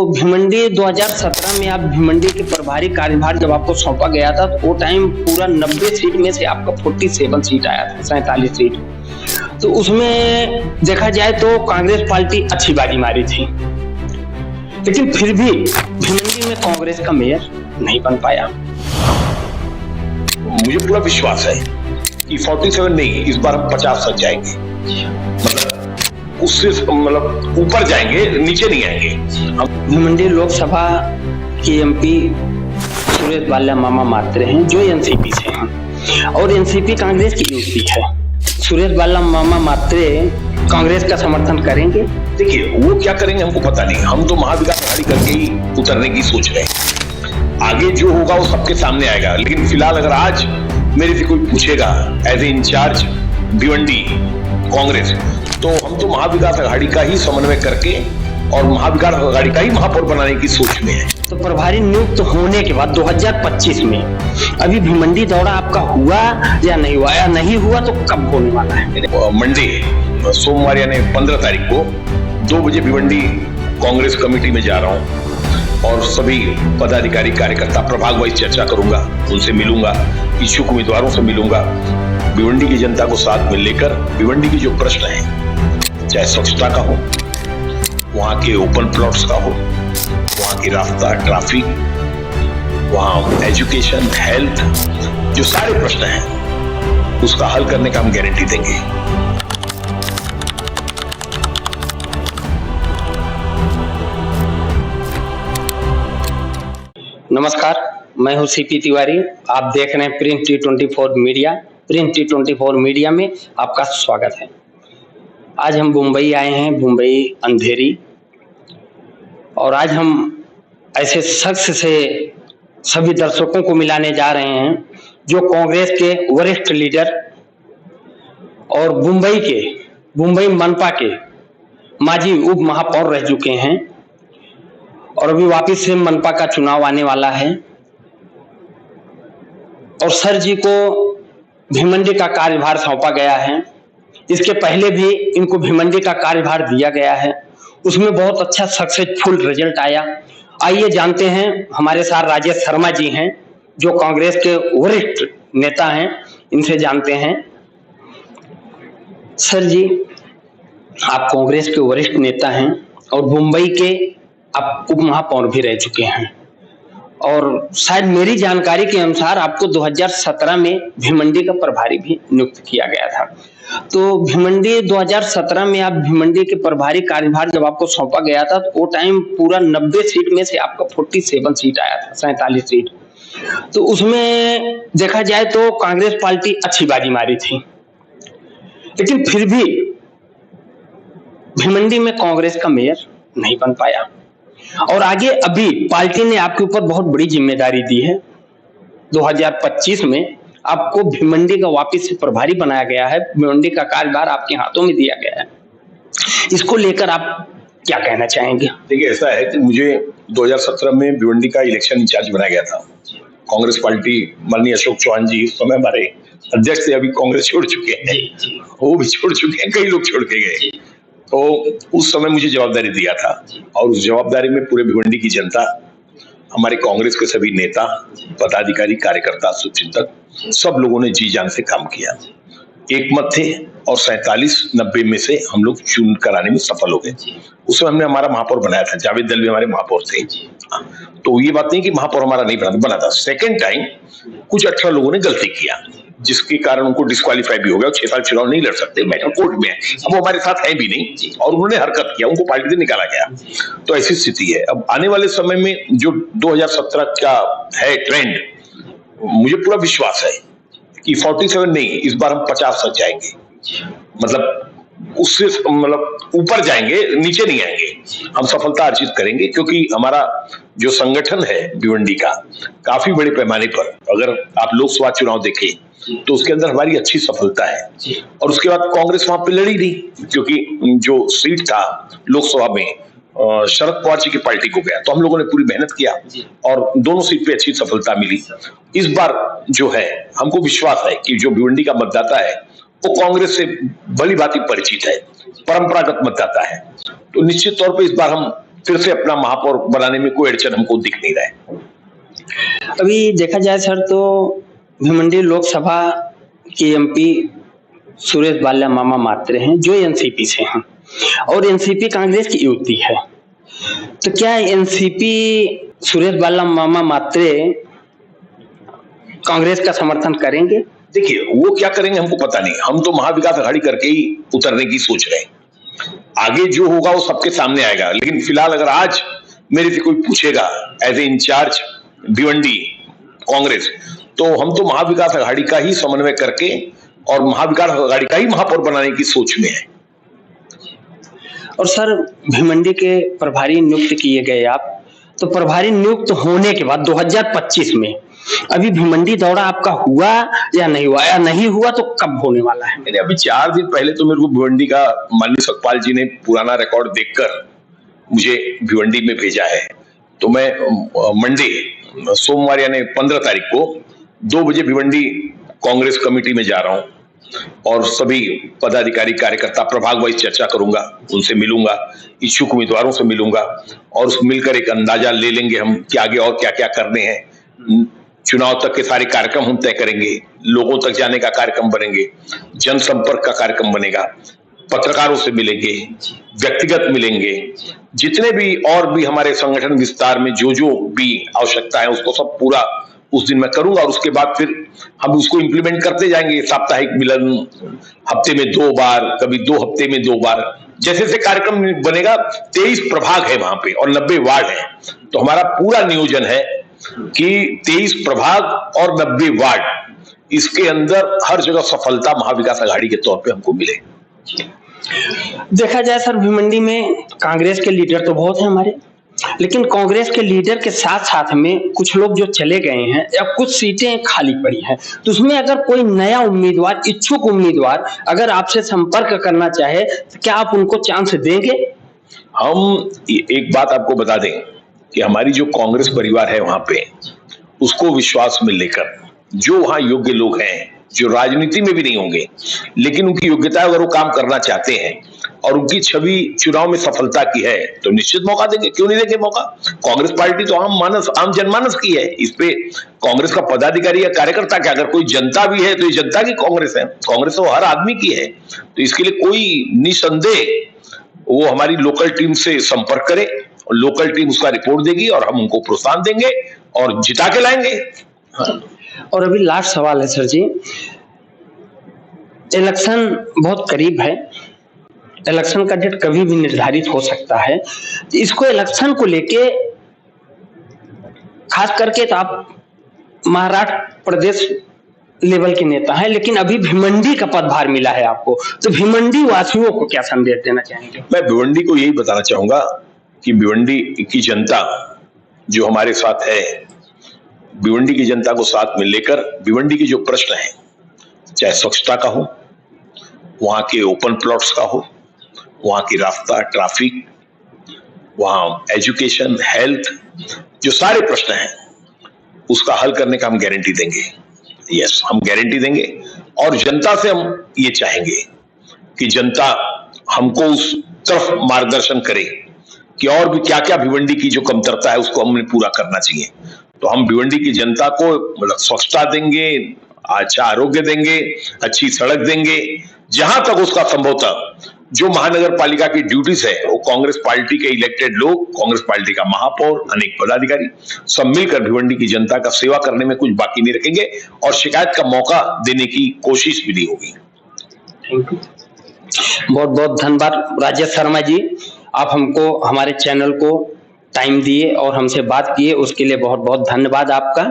तो भिवंडी 2017 में आप भिवंडी के प्रभारी कार्यभार जब आपको सौंपा गया था तो वो टाइम पूरा 90 सीट में से आपका 47 सीट आया था, 47 सीट। तो उसमें देखा जाए तो कांग्रेस पार्टी अच्छी बाजी मारी थी, लेकिन फिर भी भिवंडी में कांग्रेस का मेयर नहीं बन पाया। मुझे पूरा विश्वास है कि 47 नहीं, इस बार हम 50 तक जाएंगे। मतलब उससे ऊपर जाएंगे, नीचे नहीं आएंगे। भिवंडी लोकसभा के एमपी सुरेश बाला मामा मात्रे हैं जो एनसीपी से हैं, और एनसीपी कांग्रेस की एमपी है। सुरेश बाला मामा मात्रे कांग्रेस का समर्थन करेंगे? देखिए, वो क्या करेंगे हमको पता नहीं। हम तो महाविकास अघाड़ी करके ही उतरने की सोच रहे हैं। आगे जो होगा वो सबके सामने आएगा, लेकिन फिलहाल अगर आज मेरे से कोई पूछेगा as a in-charge Bhiwandi Congress, तो हम तो महाविकास अघाड़ी का ही समन्वय करके और महाविकास अघाड़ी का ही महापौर बनाने की सोच में है। तो प्रभारी नियुक्त होने के बाद 2025 में अभी भिवंडी दौरा आपका हुआ या नहीं हुआ, या नहीं हुआ तो कब होने वाला है? मंडे सोमवार यानी 15 तारीख को 2 बजे भिवंडी कांग्रेस कमेटी में जा रहा हूं और सभी पदाधिकारी कार्यकर्ता प्रभाग वाइज चर्चा करूंगा, उनसे मिलूंगा, इच्छुक उम्मीदवारों से मिलूंगा, भिवंडी की जनता को साथ में लेकर भिवंडी की जो प्रश्न है, चाहे स्वच्छता का हो, वहां के ओपन प्लॉट्स का हो, वहां की रास्ता, ट्रैफिक, वहां एजुकेशन, हेल्थ, जो सारे प्रश्न हैं उसका हल करने का हम गारंटी देंगे। नमस्कार, मैं हूं सीपी तिवारी। आप देख रहे हैं print T24 media. Print T24 media में आपका स्वागत है। आज हम मुंबई आए हैं, मुंबई अंधेरी, और आज हम ऐसे शख्स से सभी दर्शकों को मिलाने जा रहे हैं जो कांग्रेस के वरिष्ठ लीडर और मुंबई मनपा के माजी उप महापौर रह चुके हैं, और अभी वापस से मनपा का चुनाव आने वाला है। और सर जी को भिवंडी का कार्यभार सौंपा गया है। इसके पहले भी इनको भिवंडी का कार्यभार दिया गया है, उसमें बहुत अच्छा सक्सेसफुल रिजल्ट आया। आइए जानते हैं, हमारे साथ राजेश शर्मा जी हैं जो कांग्रेस के वरिष्ठ नेता हैं, इनसे जानते हैं। सर जी, आप कांग्रेस के वरिष्ठ नेता हैं और मुंबई के आप उप महापौर भी रह चुके हैं, और शायद मेरी जानकारी के अनुसार आपको 2017 में भिवंडी का प्रभारी भी नियुक्त किया गया था। तो भिवंडी 2017 में आप भिवंडी के प्रभारी कार्यभार जब आपको सौंपा गया था तो वो टाइम पूरा 90 सीट में से आपका 47 सीट आया था, 47 सीट। तो उसमें देखा जाए तो कांग्रेस पार्टी अच्छी बाजी मारी थी, लेकिन फिर भी भिवंडी में कांग्रेस का मेयर नहीं बन पाया। और आगे अभी पार्टी ने आपके ऊपर बहुत बड़ी जिम्मेदारी दी है। 2025 में आपको भिवंडी का वापस से प्रभारी बनाया गया है, भिवंडी का कार्यभार आपके हाथों में दिया गया है। इसको लेकर आप क्या कहना चाहेंगे? देखिए, ऐसा है कि मुझे 2017 में भिवंडी का इलेक्शन इंचार्ज बनाया गया था। कांग्रेस पार्टी, माननीय अशोक चौहान जी इस समय हमारे अध्यक्ष थे, अभी कांग्रेस छोड़ चुके हैं, वो भी छोड़ चुके हैं, कई लोग छोड़ के गए। तो उस समय मुझे जवाबदारी दिया था, और उस जवाबदारी में पूरे भिवंडी की जनता, हमारे कांग्रेस के सभी नेता, पदाधिकारी, कार्यकर्ता, शुभचिंतक, सब लोगों ने जी जान से काम किया। एक मत थे और 47-90 में से हम लोग चुन कराने में सफल हो गए। उस समय हमने हमारा महापौर बनाया था, जावेद दल भी हमारे महापौर थे। तो ये बात नहीं कि महापौर हमारा नहीं बना था। सेकेंड टाइम कुछ 18 लोगों ने गलती किया, जिसके कारण उनको डिस्क्वालीफाई भी हो गया। 6 साल चुनाव नहीं लड़ सकते, मैटर कोर्ट में है। अब वो हमारे साथ है भी नहीं, और उन्होंने हरकत किया, उनको पार्टी से निकाला गया। तो ऐसी स्थिति है। अब आने वाले समय में जो 2017 का है ट्रेंड, मुझे पूरा विश्वास है कि 47 नहीं, इस बार हम 50 तक जाएंगे। मतलब उससे ऊपर जाएंगे, नीचे नहीं आएंगे। हम सफलता अर्जित करेंगे, क्योंकि हमारा जो संगठन है भिवंडी का, काफी बड़े पैमाने पर, अगर आप लोकसभा चुनाव देखें तो उसके अंदर हमारी अच्छी सफलता है। और उसके बाद कांग्रेस वहां पे लड़ी नहीं, क्योंकि जो सीट था लोकसभा में शरद पवार जी की पार्टी को गया, तो हम लोगों ने पूरी मेहनत किया और दोनों सीट पे अच्छी सफलता मिली। इस बार जो है, हमको विश्वास है कि जो भिवंडी का मतदाता है वो कांग्रेस से भली भांति परिचित है, परंपरागत मतदाता है। तो निश्चित तौर पे इस बार हम फिर से अपना महापौर बनाने में कोई अड़चन हमको दिख नहीं रहा है। अभी देखा जाए सर तो भिवंडी लोकसभा के एमपी सुरेश बाला मामा मात्रे हैं जो एनसीपी से हैं और एनसीपी कांग्रेस की युति है, तो क्या एनसीपी सुरेश बाला मामा मात्रे कांग्रेस का समर्थन करेंगे? देखिए वो क्या करेंगे हमको पता नहीं, हम तो महाविकास आघाड़ी करके ही उतरने की सोच रहे हैं। आगे जो होगा वो सबके सामने आएगा, लेकिन फिलहाल अगर आज मेरे से कोई पूछेगा as a in-charge Bhiwandi Congress, तो हम तो महाविकास आघाड़ी का ही समन्वय करके और महाविकास आघाड़ी का ही महापौर बनाने की सोच में है। और सर भिवंडी के प्रभारी नियुक्त किए गए आप, तो प्रभारी नियुक्त होने के बाद 2025 में अभी भिवंडी दौरा आपका हुआ या नहीं हुआ, या नहीं हुआ तो कब होने वाला है? मैंने अभी 4 दिन पहले तो मेरे को भिवंडी का माननीय सतपाल जी ने पुराना रिकॉर्ड देखकर मुझे भिवंडी में भेजा है, तो मैं मंडे सोमवार यानी 15 तारीख को 2 बजे भिवंडी कांग्रेस कमेटी में जा रहा हूं और सभी पदाधिकारी कार्यकर्ता प्रभाग वाइज चर्चा करूंगा, उनसे मिलूंगा, इच्छुक उम्मीदवारों से मिलूंगा और मिलकर एक अंदाजा ले लेंगे हम कि आगे और क्या क्या करने हैं। चुनाव तक के सारे कार्यक्रम हम तय करेंगे, लोगों तक जाने का कार्यक्रम बनेंगे, जनसंपर्क का कार्यक्रम बनेगा, पत्रकारों से मिलेंगे, व्यक्तिगत मिलेंगे, जितने भी और भी हमारे संगठन विस्तार में जो जो भी आवश्यकता है उसको सब पूरा उस दिन मैं करूंगा और उसके बाद फिर हम उसको इंप्लीमेंट करते जाएंगे। साप्ताहिक मिलन, हफ्ते में 2 बार, कभी 2 हफ्ते में 2 बार, जैसे जैसे कार्यक्रम बनेगा। 23 प्रभाग है वहां पे और 90 वार्ड है, तो हमारा पूरा नियोजन है कि 23 प्रभाग और 90 वार्ड, इसके अंदर हर जगह सफलता महाविकास आघाड़ी के तौर पे हमको मिले। देखा जाए सर भिवंडी में कांग्रेस के लीडर तो बहुत हैं हमारे, लेकिन कांग्रेस के लीडर के साथ साथ में कुछ लोग जो चले गए हैं या कुछ सीटें खाली पड़ी हैं, तो उसमें अगर कोई नया उम्मीदवार, इच्छुक उम्मीदवार अगर आपसे संपर्क करना चाहे तो क्या आप उनको चांस देंगे? हम एक बात आपको बता दें कि हमारी जो कांग्रेस परिवार है वहां पे, उसको विश्वास में लेकर जो वहां योग्य लोग हैं, जो राजनीति में भी नहीं होंगे लेकिन उनकी योग्यता अगर वो काम करना चाहते हैं और उनकी छवि चुनाव में सफलता की है, तो निश्चित मौका देंगे। क्यों नहीं देंगे मौका? कांग्रेस पार्टी तो आम जनमानस की है, इस पे कांग्रेस का पदाधिकारी या कार्यकर्ता क्या, अगर कोई जनता भी है तो ये जनता की कांग्रेस है, कांग्रेस तो हर आदमी की है। तो इसके लिए कोई निसंदेह वो हमारी लोकल टीम से संपर्क करे, लोकल टीम उसका रिपोर्ट देगी और हम उनको प्रोत्साहन देंगे और जिता के लाएंगे। हाँ। और अभी लास्ट सवाल है सर जी, इलेक्शन बहुत करीब है, इलेक्शन का डेट कभी भी निर्धारित हो सकता है, इसको इलेक्शन को लेके खास करके तो आप महाराष्ट्र प्रदेश लेवल के नेता हैं, लेकिन अभी भिवंडी का पदभार मिला है आपको, तो भिवंडी वासियों को क्या संदेश देना चाहेंगे? मैं भिवंडी को यही बताना चाहूंगा कि भिवंडी की जनता जो हमारे साथ है, भिवंडी की जनता को साथ में लेकर भिवंडी के जो प्रश्न हैं, चाहे स्वच्छता का हो, वहां के ओपन प्लॉट्स का हो, वहां की रास्ता, ट्रैफिक, वहां एजुकेशन, हेल्थ, जो सारे प्रश्न हैं उसका हल करने का हम गारंटी देंगे। यस, हम गारंटी देंगे और जनता से हम ये चाहेंगे कि जनता हमको उस तरफ मार्गदर्शन करे कि और भी क्या क्या भिवंडी की जो कमतरता है उसको हमने पूरा करना चाहिए। तो हम भिवंडी की जनता को मतलब स्वच्छता देंगे, अच्छा आरोग्य देंगे, अच्छी सड़क देंगे, जहां तक उसका संभव था। जो महानगर पालिका की ड्यूटीज है वो कांग्रेस पार्टी के इलेक्टेड लोग, कांग्रेस पार्टी का महापौर, अनेक पदाधिकारी सब मिलकर भिवंडी की जनता का सेवा करने में कुछ बाकी नहीं रखेंगे और शिकायत का मौका देने की कोशिश भी नहीं होगी। थैंक यू, बहुत बहुत धन्यवाद राजेश शर्मा जी, आप हमको हमारे चैनल को टाइम दिए और हमसे बात किए, उसके लिए बहुत बहुत धन्यवाद आपका।